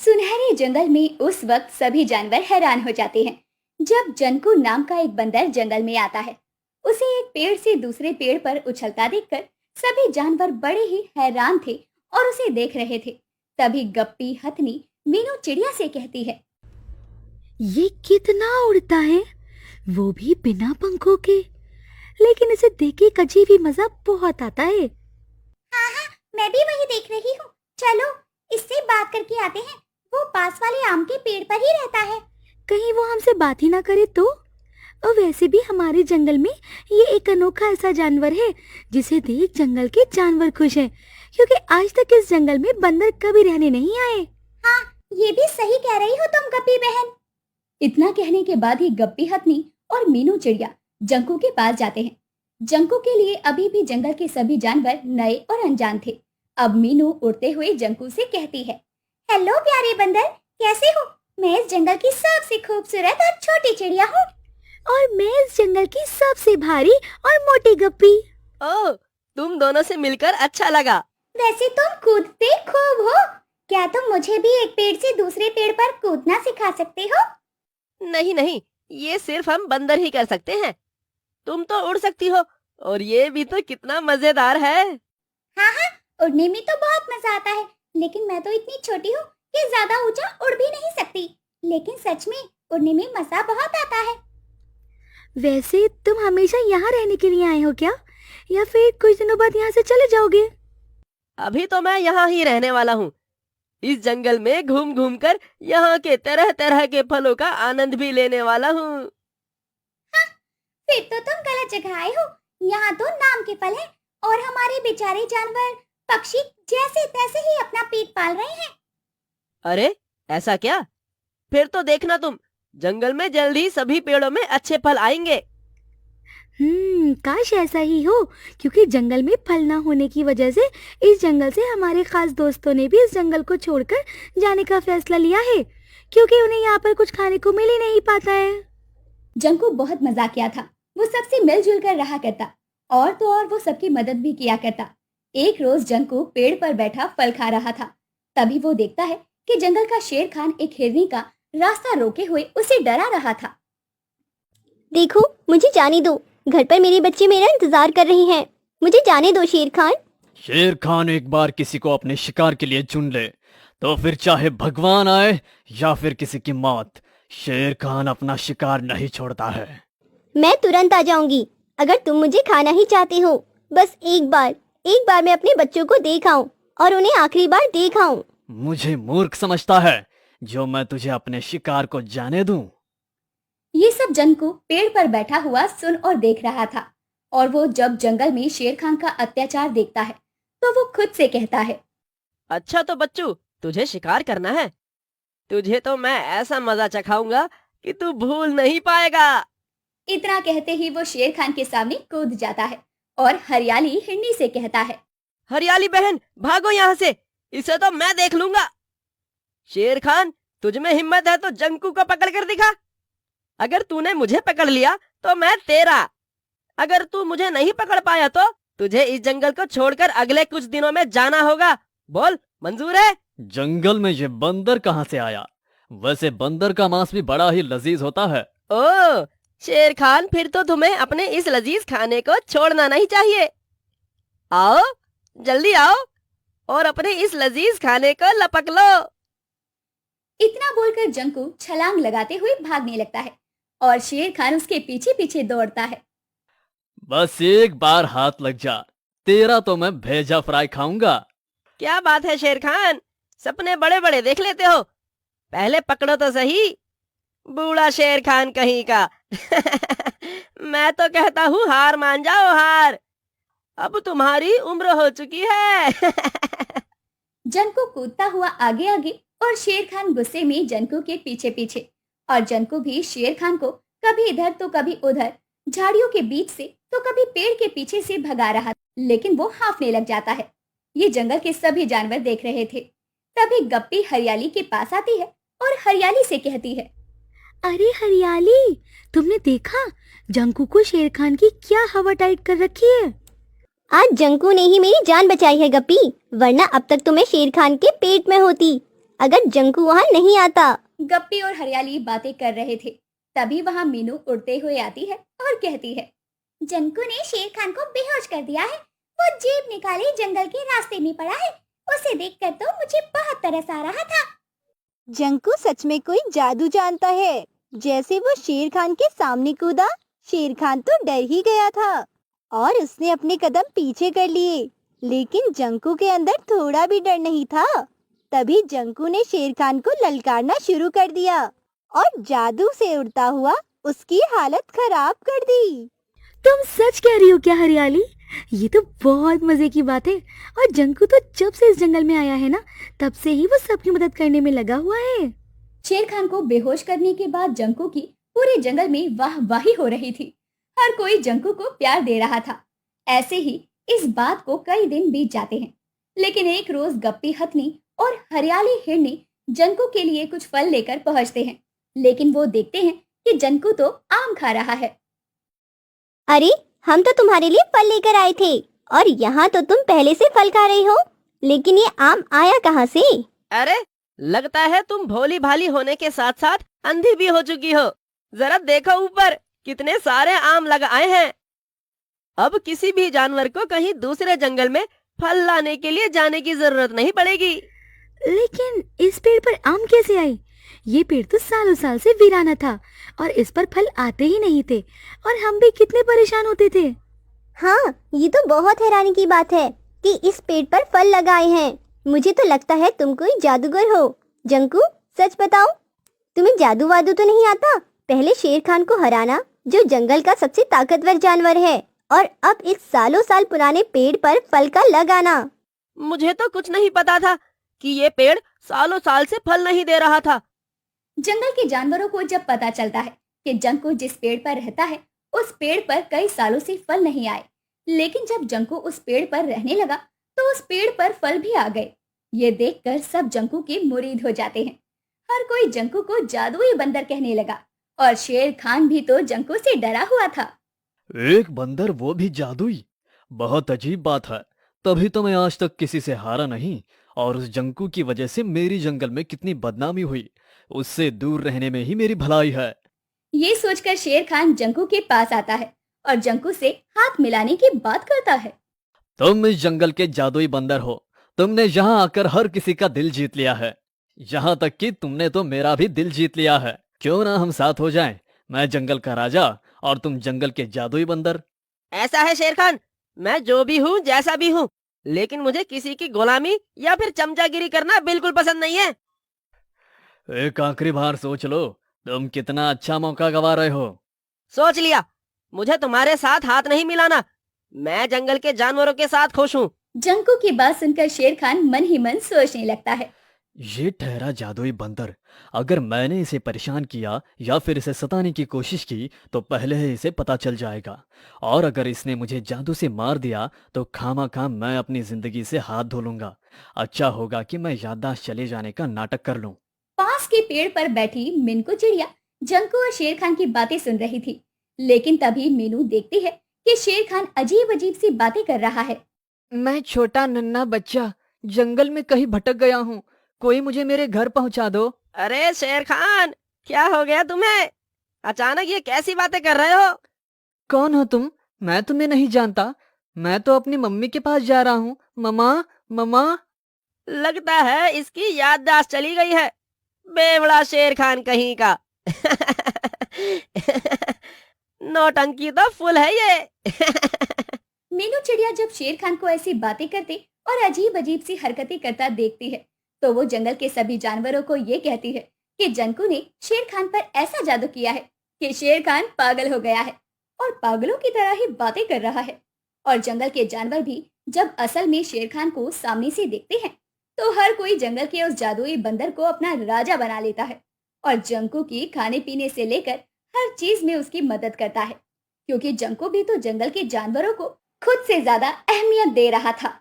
सुनहरे जंगल में उस वक्त सभी जानवर हैरान हो जाते हैं जब जंकू नाम का एक बंदर जंगल में आता है। उसे एक पेड़ से दूसरे पेड़ पर उछलता देखकर सभी जानवर बड़े ही हैरान थे और उसे देख रहे थे। तभी गप्पी हथनी मीनू चिड़िया से कहती है, ये कितना उड़ता है, वो भी बिना पंखों के। लेकिन इसे देख के एक अजीब ही मजा बहुत आता है। हाँ हाँ, मैं भी वही देख रही हूँ। चलो इससे बात करके आते हैं। वो पास वाले आम के पेड़ पर ही रहता है। कहीं वो हमसे बात ही ना करे तो। और वैसे भी हमारे जंगल में ये एक अनोखा ऐसा जानवर है जिसे देख जंगल के जानवर खुश हैं, क्योंकि आज तक इस जंगल में बंदर कभी रहने नहीं आए। हाँ, ये भी सही कह रही हो तुम गप्पी बहन। इतना कहने के बाद ही गप्पी हथनी और मीनू चिड़िया जंकू के पास जाते हैं। जंकू के लिए अभी भी जंगल के सभी जानवर नए और अनजान थे। अब मीनू उड़ते हुए जंकू से कहती है, हेलो प्यारे बंदर, कैसे हो? मैं इस जंगल की सबसे खूबसूरत और छोटी चिड़िया हूँ। और मैं इस जंगल की सबसे भारी और मोटी गप्पी। ओह, तुम दोनों से मिलकर अच्छा लगा। वैसे तुम कूदते खूब हो। क्या तुम मुझे भी एक पेड़ से दूसरे पेड़ पर कूदना सिखा सकते हो? नहीं नहीं, ये सिर्फ हम बंदर ही कर सकते हैं। तुम तो उड़ सकती हो और ये भी तो कितना मजेदार है। हाँ हाँ, उड़ने में तो बहुत मजा आता है, लेकिन मैं तो इतनी छोटी हूँ कि ज्यादा ऊंचा उड़ भी नहीं सकती। लेकिन सच में उड़ने में मजा बहुत आता है। वैसे तुम हमेशा यहाँ रहने के लिए आए हो क्या, या फिर कुछ दिनों बाद यहाँ से चले जाओगे? अभी तो मैं यहाँ ही रहने वाला हूँ। इस जंगल में घूम घूम कर यहाँ के तरह तरह के फलों का आनंद भी लेने वाला हूँ। हाँ, फिर तो तुम गलत जगह आए हो। यहाँ तो नाम के फल हैं और हमारे बेचारे जानवर पक्षी जैसे तैसे ही अपना पेट पाल रहे हैं। अरे ऐसा क्या? फिर तो देखना तुम, जंगल में जल्द ही सभी पेड़ों में अच्छे फल आएंगे। काश ऐसा ही हो, क्योंकि जंगल में फल ना होने की वजह से इस जंगल से हमारे खास दोस्तों ने भी इस जंगल को छोड़कर जाने का फैसला लिया है, क्योंकि उन्हें यहाँ पर कुछ खाने को मिल ही नहीं पाता है। जंकू बहुत मजाकिया था। वो सबसे मिलजुल कर रहा करता और तो और वो सबकी मदद भी किया करता। एक रोज जंकू पेड़ पर बैठा फल खा रहा था। तभी वो देखता है कि जंगल का शेर खान एक हिरनी का रास्ता रोके हुए उसे डरा रहा था। देखो, मुझे जाने दो, घर पर मेरे बच्चे मेरा इंतजार कर रहे हैं। मुझे जाने दो शेर खान। शेर खान एक बार किसी को अपने शिकार के लिए चुन ले तो फिर चाहे भगवान आए या फिर किसी की मौत, शेर खान अपना शिकार नहीं छोड़ता है। मैं तुरंत आ जाऊंगी। अगर तुम मुझे खाना ही चाहते हो, बस एक बार मैं अपने बच्चों को देख आऊं और उन्हें आखिरी बार देख आऊं। मुझे मूर्ख समझता है जो मैं तुझे अपने शिकार को जाने दूं। ये सब जंकू पेड़ पर बैठा हुआ सुन और देख रहा था। और वो जब जंगल में शेर खान का अत्याचार देखता है तो वो खुद से कहता है, अच्छा तो बच्चू, तुझे शिकार करना है? तुझे तो मैं ऐसा मजा चखाऊंगा कि तू भूल नहीं पाएगा। इतना कहते ही वो शेर खान के सामने कूद जाता है और हरियाली हिरनी से कहता है, हरियाली बहन, भागो यहाँ से, इसे तो मैं देख लूंगा। शेर खान, तुझ में हिम्मत है तो जंकू को पकड़ कर दिखा। अगर तूने मुझे पकड़ लिया तो मैं तेरा। अगर तू मुझे नहीं पकड़ पाया तो तुझे इस जंगल को छोड़कर अगले कुछ दिनों में जाना होगा। बोल, मंजूर है? जंगल में ये बंदर कहाँ से आया? वैसे बंदर का मांस भी बड़ा ही लजीज होता है। ओह शेर खान, फिर तो तुम्हें अपने इस लजीज खाने को छोड़ना नहीं चाहिए। आओ, जल्दी आओ और अपने इस लजीज खाने को लपक लो। इतना बोलकर जंकू छलांग लगाते हुए भागने लगता है और शेर खान उसके पीछे पीछे दौड़ता है। बस एक बार हाथ लग जा, तेरा तो मैं भेजा फ्राई खाऊंगा। क्या बात है शेर खान, सपने बड़े बड़े देख लेते हो। पहले पकड़ो तो सही, बूढ़ा शेर खान कहीं का। मैं तो कहता हूँ हार मान जाओ, हार। अब तुम्हारी उम्र हो चुकी है। जंकू कूदता हुआ आगे आगे और शेर खान गुस्से में जंकू के पीछे पीछे। और जंकू भी शेर खान को कभी इधर तो कभी उधर, झाड़ियों के बीच से तो कभी पेड़ के पीछे से भगा रहा, लेकिन वो हांफने लग जाता है। ये जंगल के सभी जानवर देख रहे थे। तभी गप्पी हरियाली के पास आती है और हरियाली से कहती है, अरे हरियाली, तुमने देखा जंकू को शेर खान की क्या हवा टाइट कर रखी है? आज जंकू ने ही मेरी जान बचाई है गप्पी, वरना अब तक तुम्हें शेर खान के पेट में होती। अगर जंकू वहाँ नहीं आता। गप्पी और हरियाली बातें कर रहे थे। तभी वहाँ मीनू उड़ते हुए आती है और कहती है, जंकू ने शेर खान को बेहोश कर दिया है। वो जीभ निकाले जंगल के रास्ते में पड़ा है। उसे देखकर तो मुझे बहुत तरस आ रहा था। जंकू सच में कोई जादू जानता है। जैसे वो शेर खान के सामने कूदा, शेर खान तो डर ही गया था और उसने अपने कदम पीछे कर लिए। लेकिन जंकू के अंदर थोड़ा भी डर नहीं था। तभी जंकू ने शेर खान को ललकारना शुरू कर दिया और जादू से उड़ता हुआ उसकी हालत खराब कर दी। तुम सच कह रही हो क्या हरियाली? ये तो बहुत मजे की बात है। और जंकू तो जब से इस जंगल में आया है ना, तब से ही वो सबकी मदद करने में लगा हुआ है। शेर खान को बेहोश करने के बाद जंकू की पूरे जंगल में वाहवाही हो रही थी। हर कोई जंकू को प्यार दे रहा था। ऐसे ही इस बात को कई दिन बीत जाते हैं। लेकिन एक रोज गप्पी हथनी और हरियाली हिरनी जंकू के लिए कुछ फल लेकर पहुंचते हैं। लेकिन वो देखते हैं कि जंकू तो आम खा रहा है। अरे, हम तो तुम्हारे लिए फल लेकर आए थे और यहाँ तो तुम पहले से फल खा रही हो। लेकिन ये आम आया कहाँ से? अरे, लगता है तुम भोली भाली होने के साथ साथ अंधी भी हो चुकी हो। जरा देखो ऊपर, कितने सारे आम लग आए हैं। अब किसी भी जानवर को कहीं दूसरे जंगल में फल लाने के लिए जाने की जरूरत नहीं पड़ेगी। लेकिन इस पेड़ पर आम कैसे आए? ये पेड़ तो सालों साल से वीराना था और इस पर फल आते ही नहीं थे और हम भी कितने परेशान होते थे। हाँ, ये तो बहुत हैरानी की बात है कि इस पेड़ पर फल लगाए हैं। मुझे तो लगता है तुम कोई जादूगर हो। जंकू, सच बताओ, तुम्हें जादू वादू तो नहीं आता? पहले शेर खान को हराना, जो जंगल का सबसे ताकतवर जानवर है, और अब इस सालों साल पुराने पेड़ पर फल का लगाना। मुझे तो कुछ नहीं पता था कि ये पेड़ सालों साल से फल नहीं दे रहा था। जंगल के जानवरों को जब पता चलता है कि जंकू जिस पेड़ पर रहता है उस पेड़ पर कई सालों से फल नहीं आए, लेकिन जब जंकू उस पेड़ पर रहने लगा तो उस पेड़ पर फल भी आ गए। ये देखकर सब जंकू के मुरीद हो जाते हैं। हर कोई जंकू को जादुई बंदर कहने लगा और शेर खान भी तो जंकू से डरा हुआ था। एक बंदर, वो भी जादुई? बहुत अजीब बात है। तभी तो मैं आज तक किसी से हारा नहीं। और उस जंकू की वजह से मेरी जंगल में कितनी बदनामी हुई। उससे दूर रहने में ही मेरी भलाई है। ये सोचकर शेर खान जंकू के पास आता है और जंकू से हाथ मिलाने की बात करता है। तुम इस जंगल के जादुई बंदर हो। तुमने यहाँ आकर हर किसी का दिल जीत लिया है। यहाँ तक कि तुमने तो मेरा भी दिल जीत लिया है। क्यों ना हम साथ हो जाएं? मैं जंगल का राजा और तुम जंगल के जादुई बंदर। ऐसा है शेर खान, मैं जो भी हूँ, जैसा भी हूँ, लेकिन मुझे किसी की गुलामी या फिर चमचागिरी करना बिल्कुल पसंद नहीं है। एक आखिरी बार सोच लो, तुम कितना अच्छा मौका गंवा रहे हो। सोच लिया, मुझे तुम्हारे साथ हाथ नहीं मिलाना। मैं जंगल के जानवरों के साथ खुश हूँ। जंकू की बात सुनकर शेर खान मन ही मन सोचने लगता है। ये ठहरा जादुई बंदर, अगर मैंने इसे परेशान किया या फिर इसे सताने की कोशिश की तो पहले ही इसे पता चल जाएगा। और अगर इसने मुझे जादू से मार दिया तो खामा मैं अपनी जिंदगी से हाथ धो लूंगा। अच्छा होगा कि मैं याददाश्त चले जाने का नाटक कर लूं। पास के पेड़ पर बैठी मिनको चिड़िया जंकू और शेर खान की बातें सुन रही थी। लेकिन तभी मीनू देखती है कि शेर खान अजीब अजीब सी बातें कर रहा है। मैं छोटा नन्हा बच्चा जंगल में कहीं भटक गया हूँ। कोई मुझे मेरे घर पहुँचा दो। अरे शेर खान, क्या हो गया तुम्हें? अचानक ये कैसी बातें कर रहे हो? कौन हो तुम? मैं तुम्हें नहीं जानता। मैं तो अपनी मम्मी के पास जा रहा हूँ। मम्मा, मम्मा। लगता है इसकी याददाश्त चली गई है। बेवड़ा शेर खान कहीं का। नौटंकी तो फुल है ये। मीनू चिड़िया जब शेर खान को ऐसी बातें करते और अजीब अजीब सी हरकतें करता देखती है तो वो जंगल के सभी जानवरों को ये कहती है कि जंकू ने शेर खान पर ऐसा जादू किया है कि शेर खान पागल हो गया है और पागलों की तरह ही बातें कर रहा है। और जंगल के जानवर भी जब असल में शेर खान को सामने से देखते हैं तो हर कोई जंगल के उस जादुई बंदर को अपना राजा बना लेता है और जंकू की खाने पीने से लेकर हर चीज में उसकी मदद करता है, क्योंकि जंकू भी तो जंगल के जानवरों को खुद से ज्यादा अहमियत दे रहा था।